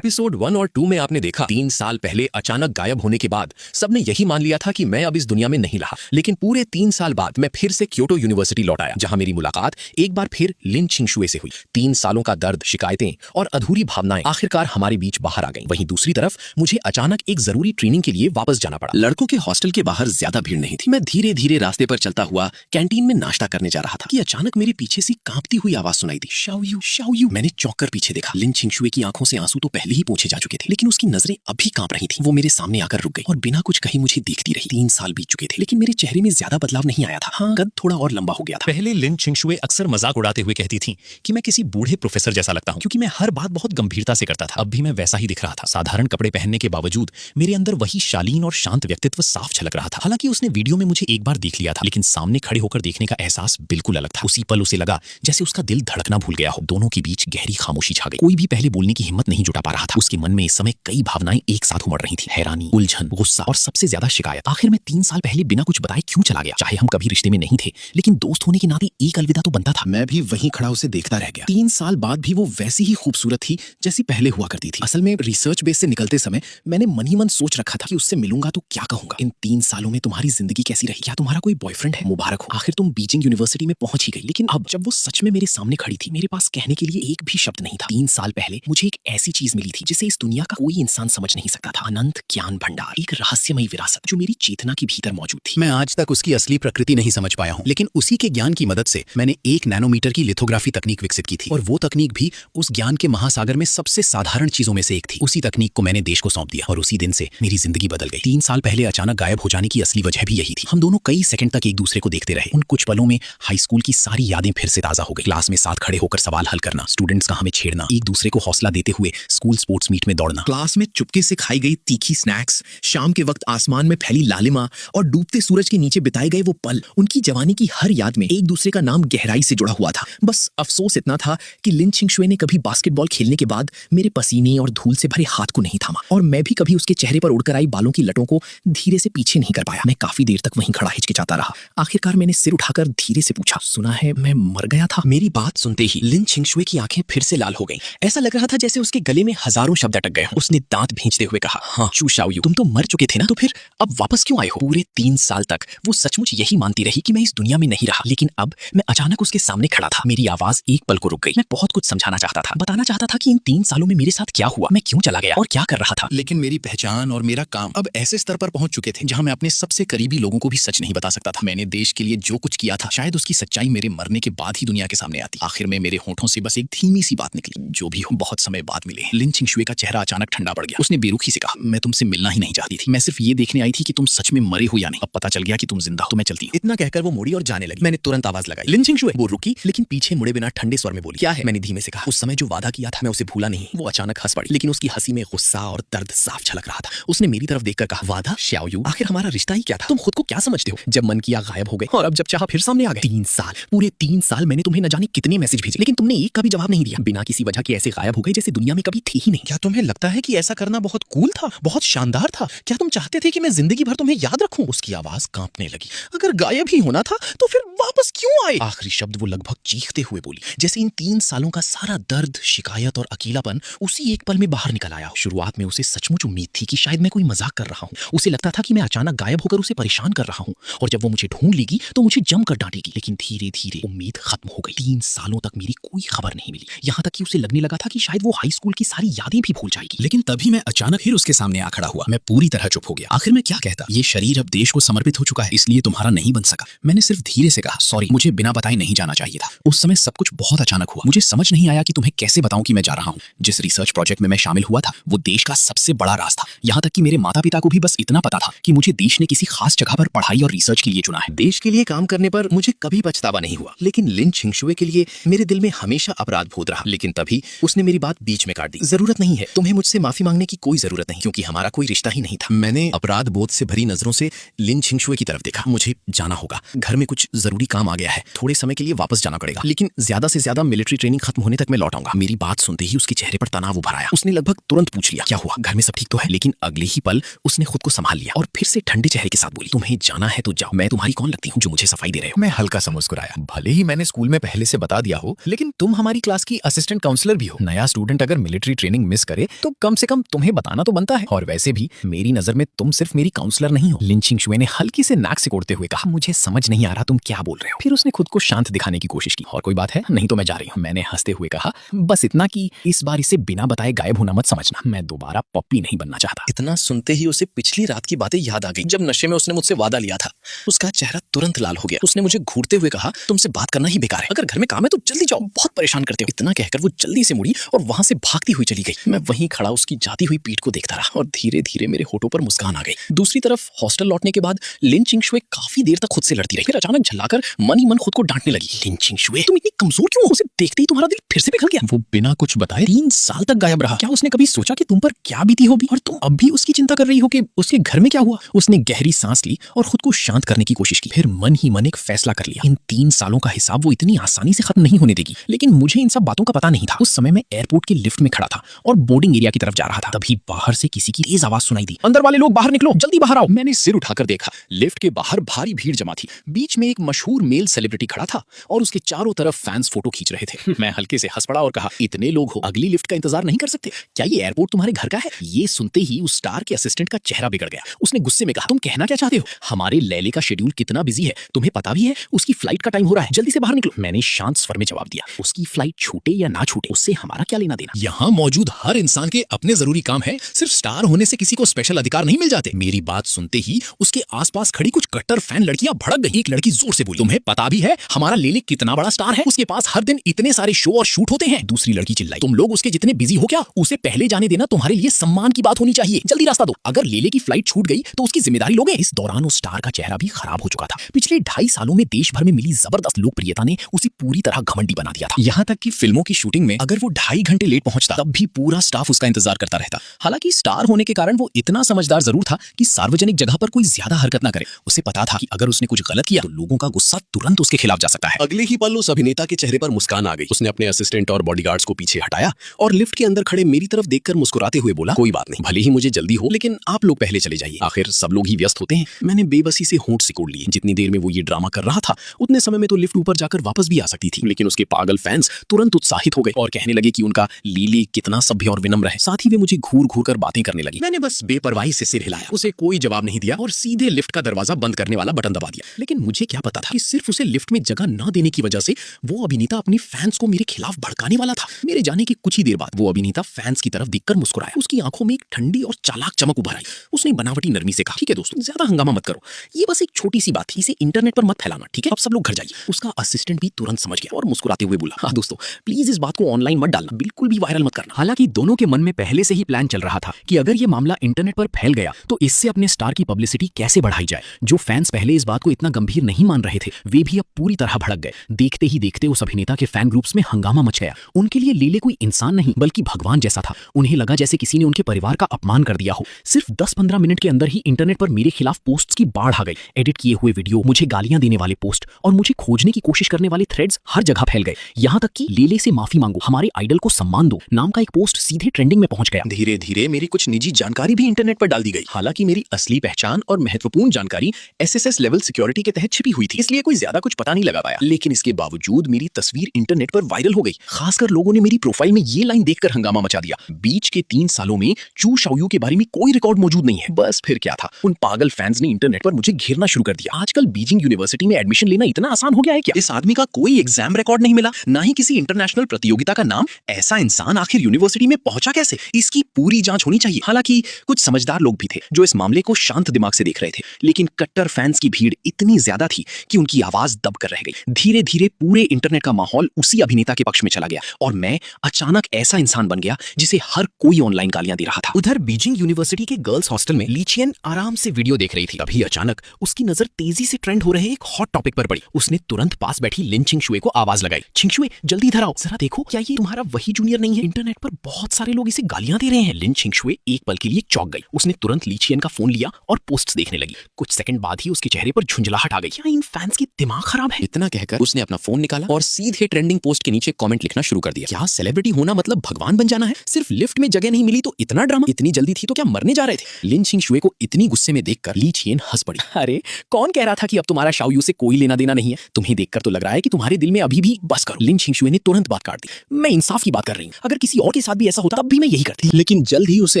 Episode 1 और 2 में आपने देखा 3 साल पहले अचानक गायब होने के बाद सबने यही मान लिया था कि मैं अब इस दुनिया में नहीं रहा। लेकिन पूरे 3 साल बाद मैं फिर से क्योटो यूनिवर्सिटी लौट आया, जहां मेरी मुलाकात एक बार फिर लिन छिंगशुए से हुई। 3 सालों का दर्द, शिकायतें और अधूरी भावनाएं आखिरकार हमारे बीच बाहर आ गईं। वहीं दूसरी तरफ मुझे अचानक एक जरूरी ट्रेनिंग के लिए वापस जाना पड़ा। लड़कों के हॉस्टल के बाहर ज्यादा भीड़ नहीं थी। मैं धीरे धीरे रास्ते पर चलता हुआ कैंटीन में नाश्ता करने जा रहा था कि अचानक मेरे पीछे से कांपती हुई आवाज सुनाई दी, शाओयू शाओयू। मैंने चौंक कर पीछे देखा। लिन छिंगशुए की आंखों से आंसू तो पहले ही पोंछे जा चुके थे, लेकिन उसकी नजरें अभी कांप रही थी। वो मेरे सामने आकर रुक गई और बिना कुछ कहे मुझे देखती रही। 3 साल बीत चुके थे, लेकिन मेरे चेहरे में ज्यादा बदलाव नहीं आया था। हाँ, कद थोड़ा और लंबा हो गया था। पहले लिन छिंगशुए अक्सर मजाक उड़ाते हुए कहती थी कि मैं किसी बूढ़े प्रोफेसर जैसा लगता हूँ, क्योंकि मैं हर बात बहुत गंभीरता से करता था। अब भी मैं वैसा ही दिख रहा था। साधारण कपड़े पहनने के बावजूद मेरे अंदर वही शालीन और शांत व्यक्तित्व साफ झलक रहा था। हालांकि उसने वीडियो में मुझे एक बार देख लिया था, लेकिन सामने खड़े होकर देखने का एहसास बिल्कुल अलग था। उसी पल उसे लगा जैसे उसका दिल धड़कना भूल गया हो। दोनों के बीच गहरी खामोशी छा गई। कोई भी पहले बोलने की हिम्मत नहीं जुटा पा रहा था। उसके मन में इस समय कई भावनाएं एक साथ उमड़ रही थी, हैरानी, उलझन, गुस्सा और सबसे ज्यादा शिकायत। आखिर मैं 3 साल पहले बिना कुछ बताए क्यों चला गया? चाहे हम कभी रिश्ते में नहीं थे, लेकिन दोस्त होने के नाते एक अलविदा तो बनता था। मैं भी वहीं खड़ा उसे देखता रह गया। 3 साल बाद भी वो वैसी ही खूबसूरत थी जैसी पहले हुआ करती थी। असल में रिसर्च बेस से निकलते समय मैंने मन ही मन सोच रखा था कि उससे मिलूंगा तो क्या कहूंगा, इन 3 सालों में तुम्हारी जिंदगी कैसी रही? क्या तुम्हारा कोई बॉयफ्रेंड है? मुबारक हो, आखिर तुम बीजिंग यूनिवर्सिटी में पहुंच ही गई। लेकिन अब जब वो सच में मेरे सामने खड़ी थी, मेरे पास कहने के लिए एक भी शब्द नहीं था। 3 साल पहले मुझे एक ऐसी चीज मिली थी जिसे इस दुनिया का कोई इंसान समझ नहीं सकता था। अनंत ज्ञान भंडार, एक रहस्यमयी विरासत जो मेरी चेतना के भीतर मौजूद थी। मैं आज तक उसकी असली प्रकृति नहीं समझ पाया हूँ, लेकिन उसी के ज्ञान की मदद से मैंने 1 नैनोमीटर की लिथोग्राफी तकनीक विकसित की थी, और वो तकनीक भी उस ज्ञान के महासागर में सबसे साधारण चीजों में से एक थी। उसी तकनीक को मैंने देश को सौंप दिया और उसी दिन से मेरी जिंदगी बदल गई। 3 साल पहले अचानक गायब हो जाने की असली वजह भी यही थी। हम दोनों कई सेकंड तक एक दूसरे को देखते रहे। उन कुछ पलों में हाई स्कूल की सारी यादें फिर से ताजा हो गई। क्लास में साथ खड़े होकर सवाल हल करना, स्टूडेंट्स का हमें छेड़ना, एक दूसरे को हौसला देते हुए स्कूल स्पोर्ट्स मीट में दौड़ना, क्लास में चुपके से खाई गई तीखी स्नैक्स, शाम के वक्त आसमान में फैली लालिमा और डूबते सूरज के नीचे बिताए गए वो पल। उनकी जवानी की हर याद में एक दूसरे का नाम गहराई से जुड़ा हुआ था। बस अफसोस इतना था कि लिन छिंगशुए ने कभी बास्केटबॉल खेलने के बाद मेरे पसीने और धूल से भरे हाथ को नहीं थामा, और मैं भी कभी उसके चेहरे पर उड़कर आई बालों की लटों को धीरे से पीछे नहीं कर पाया। मैं काफी देर तक वहीं खड़ा हिचकिचाता रहा। आखिरकार मैंने सिर उठाकर धीरे से पूछा, सुना है मैं मर गया था? मेरी बात सुनते ही लिन छिंगशुए की आंखें फिर से लाल हो गईं। ऐसा लग रहा था जैसे उसके गले में हजारों शब्द अटक गए हों। उसने दांत भींचते हुए कहा, हाँ चू शाओयू, तुम तो मर चुके थे ना, तो फिर अब वापस क्यों आए हो? पूरे 3 साल तक वो सचमुच यही मानती रही कि मैं इस दुनिया में नहीं रहा, लेकिन अब मैं अचानक उसके सामने खड़ा था। मेरी आवाज एक पल को रुक गई। मैं बहुत कुछ समझाना चाहता था, बताना चाहता था कि इन 3 सालों में मेरे साथ क्या हुआ, मैं क्यों चला गया और क्या कर रहा था। लेकिन मेरी पहचान और मेरा काम अब ऐसे स्तर पर पहुंच चुके थे जहां मैं अपने सबसे करीबी लोगों को भी सच नहीं बता सकता था। मैंने देश के लिए जो कुछ किया था, शायद उसकी सच्चाई मेरे मरने के बाद ही दुनिया के सामने आती। आखिर में मेरे होठों से बस एक धीमी सी बात निकली, जो भी हो बहुत समय बाद मिले। लिन छिंगशुए का चेहरा अचानक ठंडा पड़ गया। उसने बेरुखी से कहा, मैं तुमसे मिलना ही नहीं चाहती थी, मैं सिर्फ ये देखने आई थी कि तुम सच में मरे हो या नहीं। अब पता चल गया कि तुम जिंदा हो तो मैं चलती हूं। इतना कहकर वो मुड़ी और जाने लगी। मैंने तुरंत आवाज लगाई, लिन छिंगशुए। वो रुकी, लेकिन पीछे मुड़े बिना ठंडे स्वर में बोली, क्या है? मैंने धीमे से कहा, उस समय जो वादा किया था मैं उसे भूला नहीं। वो अचानक हंस पड़ी, लेकिन उसकी हंसी में गुस्सा और दर्द साफ झलक रहा था। उसने मेरी तरफ देखकर कहा, वादा? शाओयू, आखिर हमारा रिश्ता ही क्या था? तुम खुद को क्या समझते हो? जब मन किया गायब हो गए, और अब जब चाहा फिर सामने आ गए। 3 साल, पूरे 3 साल मैंने तुम्हें न जाने कितने मैसेज भेजे, लेकिन तुमने एक का भी जवाब नहीं दिया। बिना किसी वजह के ऐसे गायब हो गए जैसे दुनिया में कभी थे ही नहीं। क्या तुम्हें लगता है कि ऐसा करना बहुत कूल था, बहुत शानदार था? क्या तुम चाहते थे कि मैं जिंदगी भर तुम्हें याद रखूं? उसकी आवाज कांपने लगी। अगर गायब ही होना था तो फिर वापस क्यों आए? आखिरी शब्द वो लगभग चीखते हुए बोली, जैसे इन 3 सालों का सारा दर्द, शिकायत और अकेलापन उसी एक पल में बाहर निकल आया। शुरुआत में उसे सचमुच उम्मीद थी कि शायद मैं कोई मजाक कर रहा हूँ। उसे लगता था कि मैं अचानक गायब होकर उसे परेशान कर रहा हूँ, और जब वो मुझे ढूंढ लेगी तो मुझे जमकर डांटेगी। लेकिन धीरे धीरे उम्मीद खत्म हो गई। 3 सालों तक मेरी कोई खबर नहीं मिली, यहाँ तक कि उसे लगने लगा था कि शायद वो हाई स्कूल की सारी यादें भी भूल जाएगी। लेकिन तभी मैं अचानक फिर उसके सामने आ खड़ा हुआ। मैं पूरी तरह चुप हो गया। आखिर मैं क्या कहता? ये शरीर अब देश को समर्पित हो चुका है, इसलिए तुम्हारा नहीं बन सका। मैंने सिर्फ धीरे से कहा, सॉरी, मुझे बिना बताए नहीं जाना चाहिए था। उस समय सब कुछ बहुत अचानक हुआ। मुझे समझ नहीं आया कि तुम्हें कैसे बताऊं कि मैं जा रहा हूँ। जिस रिसर्च प्रोजेक्ट में मैं शामिल हुआ था वो देश का सबसे बड़ा राज था। यहाँ तक कि मेरे माता पिता को भी बस इतना पता था कि मुझे देश ने किसी खास जगह पर पढ़ाई और रिसर्च के लिए चुना है। देश के लिए काम करने पर मुझे कभी पछतावा नहीं हुआ, लेकिन लिन छिंगशुए के लिए मेरे दिल में हमेशा अपराध बोध रहा। लेकिन तभी उसने मेरी बात बीच में काट दी। जरूरत नहीं है, तुम्हें मुझसे माफी मांगने की कोई जरूरत नहीं, क्योंकि हमारा कोई रिश्ता ही नहीं था। मैंने अपराध बोध से भरी नजरों से लिन छिंगशुए की तरफ देखा। मुझे जाना होगा, घर में कुछ जरूरी काम आ गया है, थोड़े समय के लिए वापस जाना पड़ेगा, लेकिन ज्यादा से ज्यादा मिलिट्री ट्रेनिंग खत्म होने तक मैं लौट आऊंगा। मेरी बात सुनते ही उसके चेहरे पर तनाव उभर आया। उसने लगभग तुरंत पूछ लिया, क्या हुआ, घर में सब ठीक तो है? लेकिन अगले ही पल उसने खुद को संभाल लिया और फिर से ठंडे चेहरे के साथ बोली, तुम्हें जाना है तो जाओ, मैं तुम्हारी कौन लगती हूँ जो मुझे सफाई दे रहे हो? मैं हल्का सा मुस्कुराया। भले ही मैंने स्कूल में पहले से बता दिया हो, लेकिन तुम हमारी क्लास की असिस्टेंट काउंसलर भी हो। नया स्टूडेंट अगर मिलिट्री ट्रेनिंग ट्रेनिंग मिस करे तो कम से कम तुम्हें बताना तो बनता है। और वैसे भी मेरी नजर में तुम सिर्फ मेरी काउंसलर नहीं हो। लिन चिंगशुए ने हल्की से नाक सिकोड़ते हुए कहा, मुझे समझ नहीं आ रहा तुम क्या बोल रहे हो। फिर उसने खुद को शांत दिखाने की कोशिश की। और कोई बात है? नहीं तो मैं जा रही हूँ। मैंने हंसते हुए कहा, बस इतना कि इस बार इसे बिना बताए गायब होना मत समझना। मैं दोबारा पप्पी नहीं बनना चाहता। इतना सुनते ही उसे पिछली रात की बातें याद आ गई, जब नशे में उसने मुझसे वादा लिया था। उसका चेहरा तुरंत लाल हो गया। उसने मुझे घूरते हुए कहा, तुमसे बात करना ही बेकार है, अगर घर में काम है तो जल्दी जाओ, बहुत परेशान करते हो। इतना कहकर वो जल्दी से मुड़ी और वहां से भागती हुई चली गई। मैं वहीं खड़ा उसकी जाती हुई पीठ को देखता रहा और धीरे धीरे मेरे होठों पर मुस्कान आ गई। दूसरी तरफ हॉस्टल लौटने के बाद लिन चिंगशुए काफी देर तक खुद से लड़ती रही, फिर अचानक झल्लाकर मन ही मन खुद को डांटने लगी। लिन चिंगशुए, तुम इतनी कमजोर क्यों हो? उसे देखते ही तुम्हारा दिल फिर से पिघल गया। वो बिना कुछ बताए 3 साल तक गायब रहा। क्या उसने कभी सोचा कि तुम पर क्या बीती होगी और तुम अब भी उसकी चिंता कर रही हो कि उसके घर में क्या हुआ? उसने गहरी सांस ली और खुद को शांत करने की कोशिश की। फिर मन ही मन एक फैसला कर लिया, इन 3 सालों का हिसाब वो इतनी आसानी से खत्म नहीं होने देगी। लेकिन मुझे इन सब बातों का पता नहीं था। उस समय मैं एयरपोर्ट के लिफ्ट में खड़ा था और बोर्डिंग एरिया की तरफ जा रहा था। तभी बाहर से किसी की तेज आवाज सुनाई दी, अंदर वाले लोग बाहर निकलो, जल्दी बाहर आओ। मैंने सिर उठाकर देखा। लिफ्ट के बाहर भारी भीड़ जमा थी। बीच में एक मशहूर मेल सेलिब्रिटी खड़ा था और उसके चारों तरफ फैंस फोटो खींच रहे थे। मैं हल्के से हंस पड़ा और कहा, इतने लोग हो, अगली लिफ्ट का इंतजार नहीं कर सकते? क्या ये एयरपोर्ट तुम्हारे घर का है? ये सुनते ही उस स्टार के असिस्टेंट का चेहरा बिगड़ गया। उसने गुस्से में कहा, तुम कहना क्या चाहते हो? हमारे लैले का शेड्यूल कितना बिजी है, तुम्हें पता भी है? उसकी फ्लाइट का टाइम हो रहा है, जल्दी से बाहर निकलो। मैंने शांत स्वर में जवाब दिया, उसकी फ्लाइट छूटे या ना छूटे उससे हमारा क्या लेना देना? यहाँ मौजूद हर इंसान के अपने जरूरी काम है, सिर्फ स्टार होने से किसी को स्पेशल अधिकार नहीं मिल जाते। मेरी बात सुनते ही उसके आसपास खड़ी कुछ कट्टर फैन लड़कियां भड़क गई। एक लड़की जोर से बोली, तुम्हें पता भी है हमारा लेले कितना बड़ा स्टार है? उसके पास हर दिन इतने सारे शो और शूट होते हैं। दूसरी लड़की चिल्लाई, तुम लोग उसके जितने बिजी हो क्या? उसे पहले जाने देना तुम्हारे लिए सम्मान की बात होनी चाहिए। जल्दी रास्ता दो, अगर लेले की फ्लाइट छूट गई तो उसकी जिम्मेदारी लोगे? इस दौरान उस स्टार का चेहरा भी खराब हो चुका था। पिछले 2.5 सालों में देश भर में मिली जबरदस्त लोकप्रियता ने उसे पूरी तरह घमंडी बना दिया था। यहाँ तक कि फिल्मों की शूटिंग में अगर वो 2.5 घंटे लेट पहुंचता तब भी पूरा स्टाफ उसका इंतजार करता रहता। हालांकि स्टार होने के कारण वो इतना समझदार जरूर था कि सार्वजनिक जगह पर कोई ज्यादा हरकत ना करे। उसे पता था कि अगर उसने कुछ गलत किया तो लोगों का गुस्सा तुरंत उसके खिलाफ जा सकता है। अगले ही पल उस अभिनेता के चेहरे पर मुस्कान आ गई। उसने अपने असिस्टेंट और बॉडीगार्ड्स को पीछे हटाया और लिफ्ट के अंदर खड़े मेरी तरफ देखकर मुस्कुराते हुए बोला, कोई बात नहीं, भले ही मुझे जल्दी हो, लेकिन आप लोग पहले चले जाइए, आखिर सब लोग ही व्यस्त होते हैं। मैंने बेबसी से होंठ सिकोड़ लिए। जितनी देर में वो ये ड्रामा कर रहा था उतने समय में तो लिफ्ट ऊपर जाकर वापस भी आ सकती थी, लेकिन उसके पागल फैंस तुरंत उत्साहित हो गए और कहने लगे कि उनका लीली कितना सभ्य और विनम्र है। साथ ही वे मुझे घूर घूर कर बातें करने लगी। मैंने बस बेपरवाही से सिर हिलाया, उसे कोई जवाब नहीं दिया और सीधे लिफ्ट का दरवाजा बंद करने वाला बटन दबा दिया। लेकिन मुझे क्या पता था कि सिर्फ उसे लिफ्ट में जगह न देने की वजह से वो अभिनेता अपने फैंस को मेरे खिलाफ भड़काने वाला था। मेरे जाने के कुछ ही देर बाद वो अभिनेता फैंस की तरफ देखकर मुस्कुराया। उसकी आंखों में एक ठंडी और चालाक चमक उभर आई। उसने बनावटी नरमी से कहा, ठीक है दोस्तों, ज्यादा हंगामा मत करो, ये बस एक छोटी सी बात थी, इसे इंटरनेट पर मत फैलाना, ठीक है? अब सब लोग घर जाइए। उसका असिस्टेंट भी तुरंत समझ गया और मुस्कुराते हुए बोला, हाँ दोस्तों, प्लीज इस बात को ऑनलाइन मत डालना, बिल्कुल भी वायरल मत करना। हालांकि दोनों के मन में पहले से ही प्लान चल रहा था कि अगर ये मामला इंटरनेट पर फैल गया तो इससे अपने स्टार की पब्लिसिटी कैसे बढ़ाई जाए। जो फैंस पहले इस बात को इतना गंभीर नहीं मान रहे थे वे भी अब पूरी तरह भड़क गए। देखते ही देखते उस अभिनेता के फैन ग्रुप्स में हंगामा मच गया। उनके लिए लीले कोई इंसान नहीं बल्कि भगवान जैसा था। उन्हें लगा जैसे किसी ने उनके परिवार का अपमान कर दिया हो। सिर्फ 10-15 मिनट के अंदर ही इंटरनेट पर मेरे खिलाफ पोस्ट्स की बाढ़ आ गई। एडिट किए हुए वीडियो, मुझे गालियां देने वाले पोस्ट और मुझे खोजने की कोशिश करने वाले थ्रेड्स हर जगह फैल गए। यहाँ तक कि लीले से माफी मांगो, हमारे आइडल को सम्मान दो नाम का एक पोस्ट सीधे ट्रेंडिंग में पहुंच गया। धीरे धीरे मेरी कुछ निजी जानकारी भी इंटरनेट पर डाल दी गई। हालांकि मेरी असली पहचान और महत्वपूर्ण जानकारी SSS लेवल सिक्योरिटी के तहत छिपी हुई थी, इसलिए कोई ज्यादा कुछ पता नहीं लगा पाया। लेकिन इसके बावजूद मेरी तस्वीर इंटरनेट पर वायरल हो गई। खासकर लोगों ने मेरी प्रोफाइल में ये लाइन देखकर हंगामा मचा दिया, बीच के 3 सालों में चू शाओयू के बारे में कोई रिकॉर्ड मौजूद नहीं है। बस फिर क्या था, उन पागल फैंस ने इंटरनेट पर मुझे घेरना शुरू कर दिया। आजकल बीजिंग यूनिवर्सिटी में एडमिशन लेना इतना आसान हो गया है क्या? इस आदमी का कोई एग्जाम रिकॉर्ड नहीं मिला, ना ही किसी इंटरनेशनल प्रतियोगिता का नाम। ऐसा इंसान आखिर यूनिवर्सिटी में पहुंचा कैसे? इसकी पूरी जांच होनी चाहिए। हालांकि कुछ समझदार लोग भी थे जो इस मामले को शांत दिमाग से देख रहे थे, लेकिन कट्टर फैंस की भीड़ इतनी ज्यादा थी कि उनकी आवाज दब कर रह गई। धीरे धीरे पूरे इंटरनेट का माहौल उसी अभिनेता के पक्ष में चला गया और मैं अचानक ऐसा इंसान बन गया जिसे हर कोई ऑनलाइन गालियां दे रहा था। उधर बीजिंग यूनिवर्सिटी के गर्ल्स हॉस्टल में लीचियन आराम से वीडियो देख रही थी। तभी अचानक उसकी नजर तेजी से ट्रेंड हो रहे एक हॉट टॉपिक पर पड़ी। उसने तुरंत पास बैठी लिन चिंगशुए को आवाज लगाई, चिंगशुए जल्दी इधर आओ, जरा देखो क्या ये तुम्हारा वही जूनियर नहीं है? इंटरनेट पर बहुत सारे लोग इसे गालियां दे रहे हैं। लिन चिंगशुए एक पल के लिए चौंक गई। उसने तुरंत लीचियन का फोन लिया और पोस्ट्स देखने लगी। कुछ सेकंड बाद ही उसके चेहरे पर झुंझलाहट आ गई। क्या इन फैंस की दिमाग खराब है? इतना कहकर उसने अपना फोन निकाला और सीधे ट्रेंडिंग पोस्ट के नीचे कमेंट लिखना शुरू कर दिया। क्या सेलिब्रिटी होना मतलब भगवान बन जाना है? सिर्फ लिफ्ट में जगह नहीं मिली तो इतना ड्रामा, इतनी जल्दी थी तो क्या मरने जा रहे थे? लिन चिंगशुए को इतनी गुस्से में देखकर ली चियन हंस पड़ी। अरे कौन कह रहा था कि अब तुम्हारा शाओयू से कोई लेना देना नहीं है? तुम्हें देखकर तो लग रहा है कि तुम्हारे दिल में अभी भी बस करो। लिन चिंगशुए ने तुरंत बात काट दी। मैं इंसाफ की बात कर रही हूँ, अगर किसी और के साथ भी ऐसा होता तब भी मैं यही करती। लेकिन जल्द ही उसे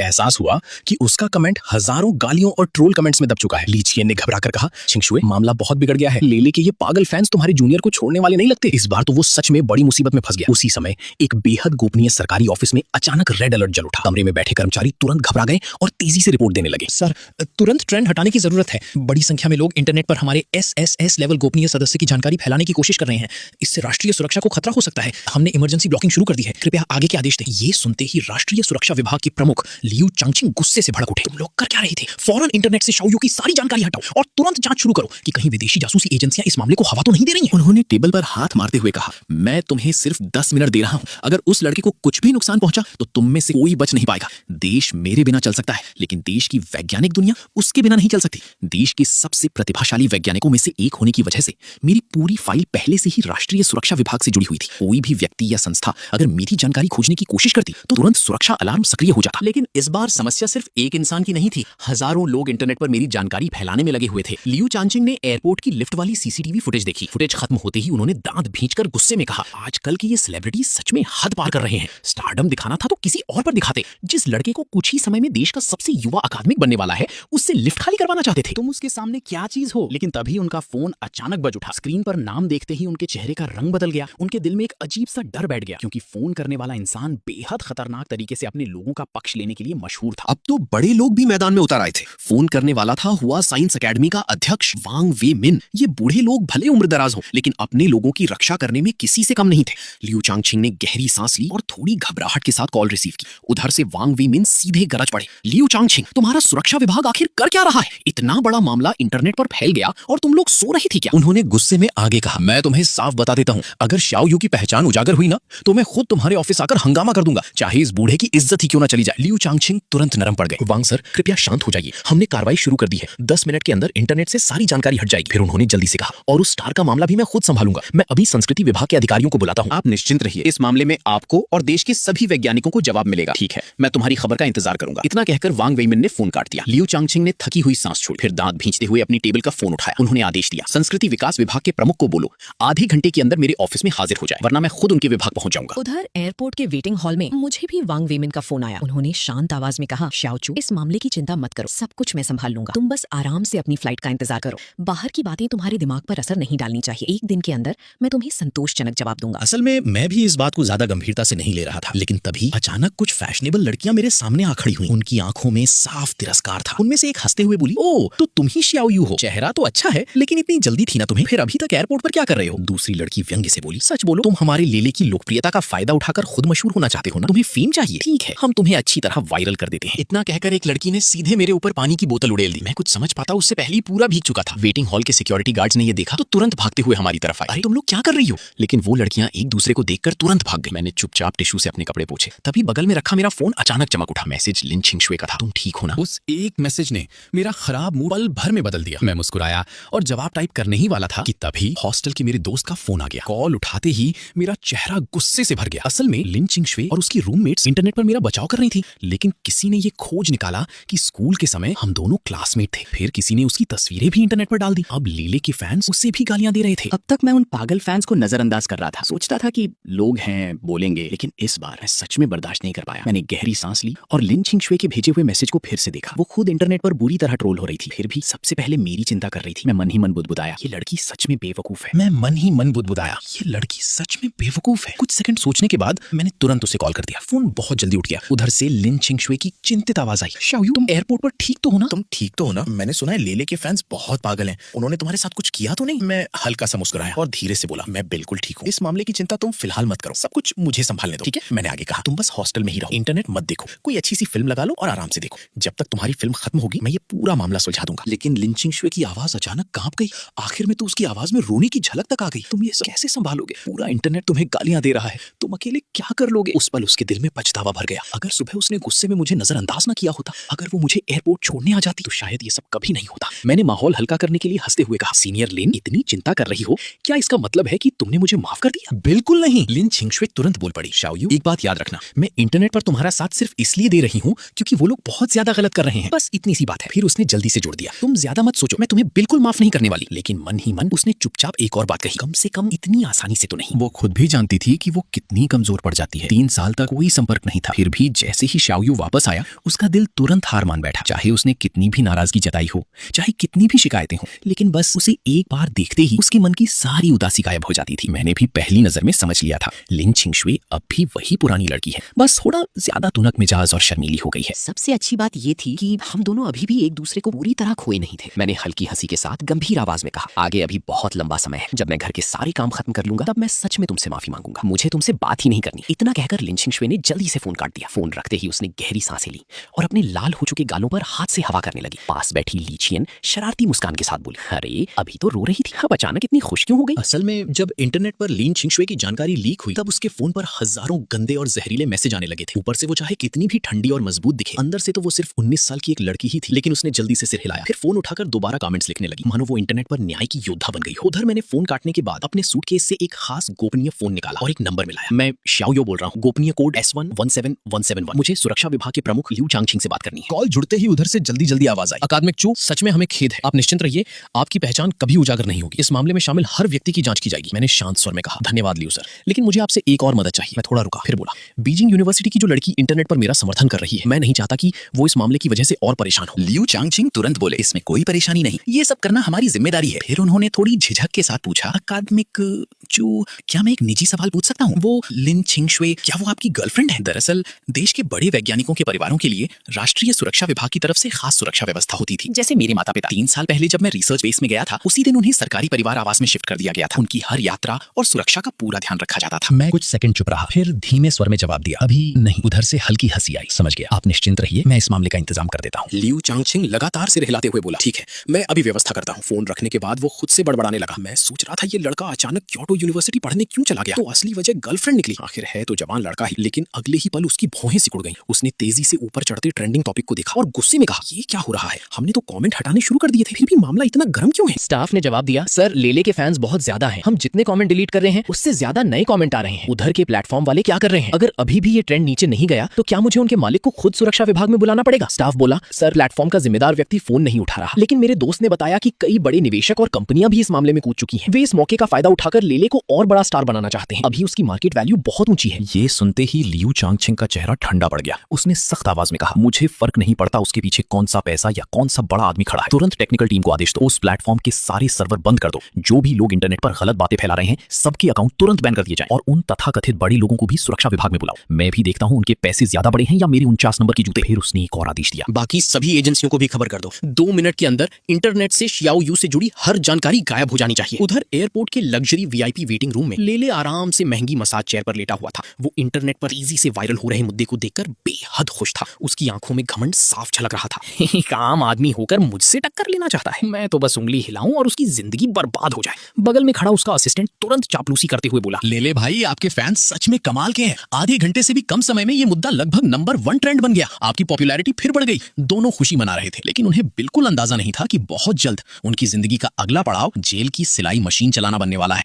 एहसास हुआ कि उसका कमेंट हजारों गालियों और ट्रोल कमेंट्स में दब चुका है। ली चियन ने घबराकर कहा, छिंगशुए, मामला बहुत बिगड़ गया है। लेले के ये पागल फैंस तुम्हारे जूनियर को छोड़ने वाले नहीं लगते। इस बार तो वो सच में बड़ी मुसीबत में फंस गया। उसी समय एक बेहद गोपनीय सरकारी ऑफिस में अचानक रेड अलर्ट जल उठा। कमरे में बैठे कर्मचारी तुरंत घबरा गए और तेजी से रिपोर्ट देने लगे। सर, तुरंत ट्रेंड हटाने की जरूरत है। बड़ी संख्या में लोग इंटरनेट पर हमारे SSS लेवल गोपनीय सदस्य की जानकारी फैलाने की कोशिश कर रहे हैं। इससे राष्ट्रीय सुरक्षा को खतरा हो सकता है। हमने इमरजेंसी ब्लॉकिंग शुरू कर दी है। कृपया आगे के आदेश दें। ये सुनते ही राष्ट्रीय सुरक्षा विभाग के प्रमुख लियू चांगचिंग गुस्से से भड़क उठे। तुम लोग कर क्या रहे थे? फौरन इंटरनेट से शाओयू की सारी जानकारी हटाओ और तुरंत जांच शुरू करो कि कहीं विदेशी जासूसी एजेंसियां इस मामले को हवा तो नहीं दे रही हैं। उन्होंने टेबल पर हाथ मारते हुए कहा, मैं तुम्हें सिर्फ 10 मिनट दे रहा हूं। अगर उस लड़के को कुछ भी नुकसान पहुंचा तो तुम में से कोई बच नहीं पाएगा। देश मेरे बिना चल सकता है, लेकिन देश की वैज्ञानिक दुनिया उसके बिना नहीं चल सकती। देश के सबसे प्रतिभाशाली वैज्ञानिकों में से एक होने की वजह से मेरी पूरी फाइल पहले से ही राष्ट्रीय सुरक्षा विभाग से जुड़ी हुई थी। कोई भी व्यक्ति या संस्था अगर मेरी जानकारी खोजने की कोशिश करती तो तुरंत सुरक्षा अलार्म सक्रिय हो जाता। लेकिन इस बार समस्या सिर्फ एक इंसान की नहीं थी। हजारों लोग इंटरनेट पर मेरी जानकारी फैलाने में लगे हुए थे। लियू चांगचिंग ने एयरपोर्ट की लिफ्ट वाली CCTV फुटेज देखी। फुटेज खत्म होते ही उन्होंने दांत भींचकर गुस्से में कहा, आजकल के ये सेलिब्रिटी सच में हद पार कर रहे हैं। स्टारडम दिखाना था तो किसी और पर दिखाते। जिस लड़के को कुछ ही समय में देश का सबसे युवा अकादमिक बनने वाला है, उससे लिफ्ट खाली करवाना चाहते थे। तुम उसके सामने क्या चीज हो? लेकिन तभी उनका फोन अचानक बज उठा। स्क्रीन पर नाम देखते ही उनके चेहरे का रंग बदल गया। उनके दिल में एक अजीब सा डर बैठ गया, क्योंकि फोन करने वाला इंसान बेहद खतरनाक तरीके से अपने लोगों का पक्ष लेने के लिए मशहूर था। अब तो बड़े लोग भी मैदान में उतर आए थे। फोन करने वाला था हुआ साइंस एकेडमी का अध्यक्ष वांग वे मिन। ये बूढ़े लोग भले उम्र दराज हो, लेकिन अपने लोगों की रक्षा करने में किसी से कम नहीं थे। लियू चांगचिंग ने गहरी सांस ली और थोड़ी घबराहट के साथ कॉल रिसीव की। उधर से वांग वी मिन सीधे गरज पड़े, लियू चांगचिंग, तुम्हारा सुरक्षा विभाग आखिर कर क्या रहा है? इतना बड़ा मामला इंटरनेट पर फैल गया और तुम लोग सो रही थी क्या? उन्होंने गुस्से में आगे कहा, मैं तुम्हें साफ बता देता हूं, अगर शाओयू की पहचान उजागर हुई ना तो मैं खुद तुम्हारे ऑफिस आकर हंगामा कर दूंगा, चाहे इस बूढ़े की इज्जत ही क्यों ना चली जाए। लियू चांगचिंग तुरंत नरम पड़ गए। वांग सर, कृपया शांत हो जाइए। हमने कार्रवाई शुरू कर दी है। 10 मिनट के अंदर इंटरनेट से सारी जानकारी हट जाएगी। फिर उन्होंने जल्दी से कहा, और उस स्टार का मामला भी मैं खुद संभालूंगा। मैं अभी संस्कृति विभाग के अधिकारियों को बुलाता हूं। आप निश्चिंत रहिए, इस मामले में आपको और देश के सभी वैज्ञानिकों को जवाब मिलेगा। ठीक है, मैं तुम्हारी खबर का इंतजार करूंगा। इतना कहकर वांग वेइमिन ने फोन काट दिया। लियू चांगचिंग ने थकी हुई सांस छोड़ी, फिर दांत भींचते हुए अपनी टेबल का फोन उठाया। उन्होंने आदेश दिया, संस्कृति विकास विभाग के प्रमुख को बोलो आधे घंटे के अंदर मेरे ऑफिस में हाजिर हो जाए, वरना मैं खुद उनके विभाग पहुंच जाऊंगा। उधर एयरपोर्ट के वेटिंग हॉल में मुझे भी वांग वेमिन का फोन आया। उन्होंने शांत आवाज में कहा, शाओचू, इस मामले की चिंता मत करो, सब कुछ मैं संभाल लूंगा। तुम बस आराम से अपनी फ्लाइट का इंतजार करो। बाहर की बातें तुम्हारे दिमाग पर असर नहीं डालनी चाहिए। एक दिन के अंदर मैं तुम्हें संतोषजनक जवाब दूंगा। असल में मैं भी इस बात को ज्यादा गंभीरता से नहीं ले रहा था, लेकिन तभी अचानक कुछ फैशनेबल लड़कियां मेरे सामने आ खड़ी हुई। उनकी आंखों में साफ तिरस्कार था। उनमें से एक हंसते हुए बोली, ओ तो तुम ही शाओयू हो। चेहरा तो अच्छा है, लेकिन इतनी जल्दी थी ना तुम्हें? फिर अभी तक एयरपोर्ट पर क्या कर रहे हो? दूसरी लड़की व्यंग्य से बोली, सच बोलो, तुम हमारे लेले की लोकप्रियता का फायदा उठाकर खुद मशहूर होना चाहते हो ना? तुम्हें फेम चाहिए? ठीक है, हम तुम्हें अच्छी तरह वायरल कर देते हैं। इतना कहकर एक लड़की ने सीधे मेरे ऊपर पानी की बोतल उड़ेल दी। मैं कुछ समझ पाता उससे पहले ही पूरा भीग चुका था। वेटिंग हॉल के सिक्योरिटी गार्ड्स ने ये देखा तो तुरंत भागते हुए हमारी तरफ आए। अरे तुम लोग क्या कर रही हो? लेकिन वो लड़कियां एक दूसरे को देखकर तुरंत भाग गई। मैंने चुपचाप टिश्यू से अपने कपड़े पोंछे। तभी बगल में रखा मेरा फोन अचानक चमक उठा। मैसेज लिन छिंगशुए का था, तुम ठीक हो ना? उस एक मैसेज ने मेरा खराब मूड पल भर में बदल दिया। मैं मुस्कुराया और जवाब टाइप करने ही वाला था कि तभी हॉस्टल के मेरे दोस्त का फोन आ गया। कॉल उठाते ही मेरा चेहरा गुस्से से भर गया। असल में लिन छिंगशुए और उसकी रूममेट्स इंटरनेट पर मेरा बचाव कर रही थी, लेकिन किसी ने ये खोज निकाला कि स्कूल के समय हम दोनों क्लासमेट थे। फिर किसी ने उसकी तस्वीरें भी इंटरनेट पर डाल दी। अब लीले के फैंस उसे भी गालियां दे रहे थे। अब तक मैं उन पागल फैंस को नजरअंदाज कर रहा था, सोचता था कि लोग हैं, बोलेंगे, लेकिन इस बार मैं सच में बर्दाश्त नहीं कर पाया। मैंने गहरी सांस ली और लिन छिंगशुए के भेजे हुए मैसेज को फिर से देखा। वो खुद इंटरनेट पर बुरी तरह ट्रोल हो रही थी, फिर भी सबसे पहले मेरी चिंता कर रही थी। मैं मन ही मन बुदबुदाया, ये लड़की सच में बेवकूफ है। मैं मन ही मन बुदबुदाया, ये लड़की सच में बेवकूफ है। कुछ सेकंड सोचने के बाद मैंने तुरंत उसे कॉल कर दिया। फोन बहुत जल्दी उठ गया। उधर से लिन छिंगशुए की चिंतित आवाज आई, शाओयू, तुम एयरपोर्ट पर ठीक तो हो ना? तुम ठीक तो हो ना? मैंने सुना है लेले के फैंस बहुत पागल हैं, उन्होंने तुम्हारे साथ कुछ किया तो नहीं? मैं हल्का सा मुस्कुराया और धीरे से बोला, मैं बिल्कुल ठीक हूँ। इस मामले की चिंता तुम फिलहाल मत करो, सब कुछ मुझे संभालने दो, ठीक है? मैंने आगे कहा, तुम बस हॉस्टल में ही रहो, इंटरनेट मत देखो, कोई अच्छी सी फिल्म लगा लो और आराम से देखो। जब तक तुम्हारी फिल्म खत्म होगी मैं ये पूरा मामला सुलझा दूंगा। लेकिन लिन छिंगशुए की आवाज अचानक कांप गई। आखिर में तो उसकी आवाज में रोने की झलक तक आ गई। तुम ये सब कैसे संभालोगे? पूरा इंटरनेट तुम्हें गालियां दे रहा है, तुम अकेले क्या कर लोगे? उस पल उसके दिल में पछतावा भर गया। अगर सुबह उसने गुस्से में मुझे नजरअंदाज न किया होता, अगर वो मुझे एयरपोर्ट छोड़ने आ जाती, तो शायद ये सब कभी नहीं होता। मैंने माहौल हल्का करने के लिए हंसते हुए कहा, सीनियर लिन, इतनी चिंता कर रही हो, क्या इसका मतलब है कि तुमने मुझे माफ कर दिया? बिल्कुल नहीं। लिन छिंगशुए तुरंत बोल पड़ी, शाओयू, एक बात याद रखना, मैं इंटरनेट पर तुम्हारा साथ सिर्फ इसलिए दे रही हूँ क्योंकि वो लोग बहुत ज्यादा गलत कर रहे हैं, बस इतनी सी बात है। फिर उसने जल्दी से जोड़ दिया, तुम ज्यादा मत सोचो, मैं तुम्हें बिल्कुल माफ नहीं करने वाली। लेकिन मन ही मन उसने चुपचाप एक और बात कही, कम से कम इतनी आसानी से तो नहीं। वो खुद भी जानती थी कि वो कितनी कमजोर पड़ जाती है। 3 साल तक कोई संपर्क नहीं था। फिर भी जैसे ही शाओयू वापस आया, उसका दिल तुरंत हार मान बैठा। चाहे उसने कितनी भी नाराजगी जताई हो, चाहे कितनी भी शिकायतें हो, लेकिन बस उसे एक बार देखते ही उसके मन की सारी उदासी गायब हो जाती थी। मैंने भी पहली नजर में समझ लिया था, लिन छिंगशुए अब भी वही पुरानी लड़की है, बस थोड़ा ज्यादा तुनक मिजाज और शर्मीली हो गई है। सबसे अच्छी बात ये थी कि हम दोनों अभी भी एक दूसरे को पूरी तरह खोए नहीं थे। मैंने हल्की हंसी के साथ गंभीर आवाज में कहा, आगे अभी बहुत लंबा समय है। जब मैं घर के सारे काम खत्म कर लूंगा तब मैं सच में तुमसे माफी मांगूंगा। मुझे तुमसे बात ही नहीं करनी। इतना कहकर लिन छिंगशुए ने जल्दी से फोन काट दिया। फोन रखते ही उसने गहरी सांसें ली और अपने लाल हो चुके गालों पर हाथ से हवा करने लगी। पास बैठी ली चियन शरारती मुस्कान के साथ बोली, अरे अभी तो रो रही थी, अब अचानक इतनी खुश क्यों हो गई? असल में जब इंटरनेट पर लिन छिंगशुए की जानकारी लीक हुई, तब उसके फोन पर हजारों गंदे और जहरीले मैसेज आने लगे थे। ऊपर से वो चाहे कितनी भी ठंडी और मजबूत दिखे, अंदर से तो वो सिर्फ 19 साल की एक लड़की ही थी। लेकिन उसने जल्दी से सिर हिलाया, फिर फोन उठाकर दोबारा कमेंट्स लिखने लगी, मानो वो इंटरनेट पर न्याय की योद्धा बन गई हो। उधर मैंने फोन काटने के बाद अपने सूटकेस से एक खास गोपनीय फोन निकाला और एक नंबर मिलाया। मैं शाओयो बोल रहा हूँ, गोपनीय कोड S117171। मुझे सुरक्षा विभाग के प्रमुख लिू चांगछिंग से बात करनी है। कॉल जुड़ते ही उधर से जल्दी जल्दी आवाज आई, अकादमिक चू, सच में हमें खेद है। आप निश्चिंत रहिए, आपकी पहचान कभी उजागर नहीं होगी। इस मामले में शामिल हर व्यक्ति की जांच की जाएगी। मैंने शांत स्वर में कहा, धन्यवाद लियो सर, लेकिन मुझे आपसे एक और मदद चाहिए। मैं थोड़ा रुका, फिर बोला, बीजिंग यूनिवर्सिटी की जो लड़की इंटरनेट पर मेरा समर्थन कर रही है, मैं नहीं चाहता कि वो इस मामले की वजह से और परेशान हो। लियू चांगछिंग तुरंत बोले, इसमें कोई परेशानी नहीं, ये सब करना हमारी जिम्मेदारी है। फिर उन्होंने थोड़ी झिझक के साथ पूछा, अकादमिक चू, क्या मैं एक निजी सवाल पूछ सकता हूँ? वो लिन छिंगशुए, क्या वो आपकी गर्लफ्रेंड है? दरअसल देश के बड़े वैज्ञानिकों के परिवारों के लिए राष्ट्रीय सुरक्षा विभाग की तरफ से खास सुरक्षा व्यवस्था होती थी। जैसे मेरे माता पिता, 3 साल पहले जब मैं रिसर्च बेस में गया था, उसी दिन उन्हें सरकारी परिवार आवास में शिफ्ट कर दिया गया था। उनकी हर यात्रा और सुरक्षा का पूरा ध्यान रखा जाता था। मैं कुछ सेकंड चुप रहा, फिर धीमे स्वर में जवाब दिया, अभी नहीं। उधर से हल्की हंसी आई, समझ गया, आप निश्चिंत रहिए, मैं इस मामले का इंतजाम कर देता हूँ। लियू चांगछिंग लगातार सिर हिलाते हुए बोला, ठीक है, मैं अभी व्यवस्था करता हूँ। फोन रखने के बाद वो खुद से बड़बड़ाने लगा, मैं सोच रहा था ये लड़का अचानक क्योटो यूनिवर्सिटी पढ़ने क्यों चला गया, तो असली वजह गर्लफ्रेंड निकली। आखिर है तो जवान लड़का ही, लेकिन अगले ही पल उसकी भौहें सिकुड़ गईं। उसने तेजी से ऊपर चढ़ते ट्रेंडिंग टॉपिक को देखा और गुस्से में कहा, ये क्या हो रहा है? हमने तो कमेंट हटाने शुरू कर दिए थे, फिर भी मामला इतना गर्म क्यों है? स्टाफ ने जवाब दिया, सर लेले के फैंस बहुत ज्यादा हैं। हम जितने कमेंट डिलीट कर रहे हैं उससे ज्यादा नए कमेंट आ रहे हैं। उधर के प्लेटफॉर्म वाले क्या कर रहे हैं? अगर अभी भी ये ट्रेंड नीचे नहीं गया तो क्या मुझे उनके मालिक को खुद सुरक्षा विभाग में बुलाना पड़ेगा? स्टाफ बोला, सर प्लेटफॉर्म का जिम्मेदार व्यक्ति फोन नहीं उठा रहा, लेकिन मेरे दोस्त ने बताया कि कई बड़े निवेशक और कंपनियां भी इस मामले में कूद चुकी हैं। वे इस मौके का फायदा उठाकर लेले को और बड़ा स्टार बनाना चाहते हैं। अभी उसकी मार्केट वैल्यू बहुत ऊंची है। ये सुनते ही लियू चांगछिंग का चेहरा ठंडा पड़ गया। उसने सख्त आवाज में कहा, मुझे फर्क नहीं पड़ता उसके पीछे कौन सा पैसा या कौन सा बड़ा आदमी खड़ा है। तुरंत टेक्निकल टीम को आदेश दो, उस प्लेटफॉर्म के सारे सर्वर बंद कर दो। जो भी लोग इंटरनेट पर गलत बातें फैला रहे हैं, सबके अकाउंट तुरंत बैन कर दिए जाएं और उन तथाकथित बड़े लोगों को भी सुरक्षा विभाग में बुलाओ। मैं भी देखता हूं उनके पैसे ज्यादा बड़े हैं या मेरे 49 नंबर की जूते। फिर उसने एक और आदेश दिया, बाकी सभी एजेंसियों को भी खबर कर दो। 2 मिनट के अंदर इंटरनेट से शाओयू से जुड़ी हर जानकारी गायब हो जानी चाहिए। उधर एयरपोर्ट के लग्जरी वीआईपी वेटिंग रूम में लेले आराम से महंगी मसाज चेयर पर लेटा हुआ था। वो इंटरनेट पर तेजी से वायरल हो रहे मुद्दे को देखकर बेहद खुश था। उसकी आंखों में घमंड साफ झलक रहा था। एक आम आदमी होकर मुझसे टक्कर लेना चाहता है, मैं तो बस उंगली हिलाऊं और उसकी जिंदगी बर्बाद हो जाए। बगल में खड़ा उसका असिस्टेंट तुरंत चापलूसी करते हुए बोला, लेले भाई, आपके फैंस सच में कमाल के हैं। आधे घंटे से भी कम समय में ये मुद्दा लगभग नंबर 1 ट्रेंड बन गया। आपकी पॉपुलैरिटी फिर बढ़ गई। दोनों खुशी मना रहे थे, लेकिन उन्हें बिल्कुल अंदाजा नहीं था कि बहुत जल्द उनकी जिंदगी का अगला पड़ाव जेल की सिलाई मशीन चलाना बनने वाला है।